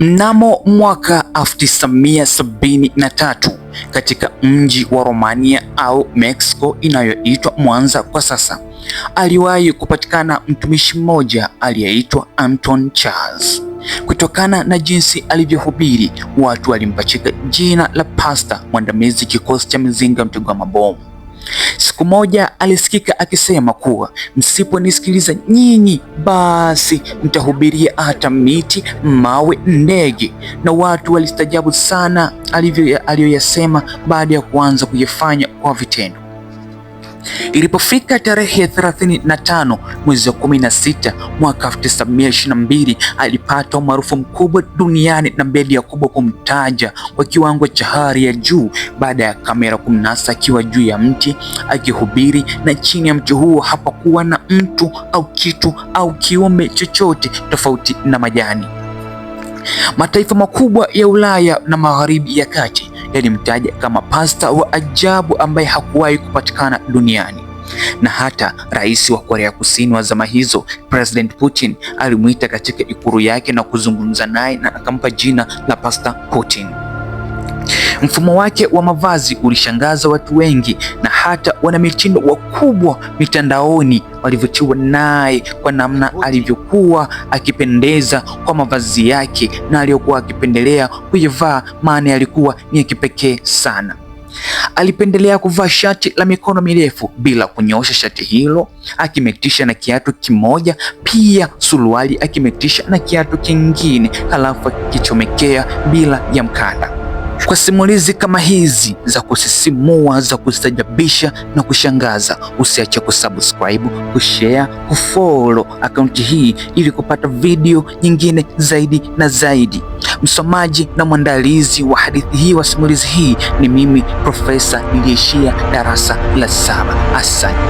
Mnamo mwaka 1973 katika mji wa Romania au Mexico inayoitwa Mwanza kwa sasa, aliwahi kupatikana mtumishi mmoja aliyeitwa Anton Charles. Kutokana na jinsi alivyohubiri, watu walimpachika jina la pasta mwandamizi kikosi cha mizinga mtego mabomu. Siku moja alisikika akisema kuwa msiponisikiliza nyinyi, basi mtahubiria hata miti, mawe, ndege. Na watu walistajabu sana aliyoyasema baada ya kuanza kuyafanya kwa vitendo. Ilipofika tarehe 35 mwezi wa 16 mwaka 1922, alipata umaarufu mkubwa duniani na media kubwa kumtaja kwa kiwango cha hali ya juu baada ya kamera kumnasa akiwa juu ya mti akihubiri, na chini ya mti huo hapakuwa na mtu au kitu au kiumbe chochote tofauti na majani. Mataifa makubwa ya Ulaya na Magharibi ya Kati yalimtaja kama pasta wa ajabu ambaye hakuwahi kupatikana duniani, na hata rais wa Korea Kusini wa zama hizo, President Putin, alimuita katika ikulu yake na kuzungumza naye na akampa jina la Pasta Putin. Mfumo wake wa mavazi ulishangaza watu wengi, na hata wanamitindo wakubwa mitandaoni walivutiwa naye kwa namna alivyokuwa akipendeza kwa mavazi yake na aliyokuwa akipendelea kuyavaa, maana yalikuwa ni ya kipekee sana. Alipendelea kuvaa shati la mikono mirefu bila kunyosha shati hilo, akimetisha na kiatu kimoja, pia suruali akimetisha na kiatu kingine, halafu akichomekea bila ya mkanda. Kwa simulizi kama hizi za kusisimua, za kustajabisha na kushangaza, usiache kusubscribe, kushare, kufollow akaunti hii ili kupata video nyingine zaidi na zaidi. Msomaji na mwandalizi wa hadithi hii wa simulizi hii ni mimi, Profesa niliyeishia darasa la 7. Asante.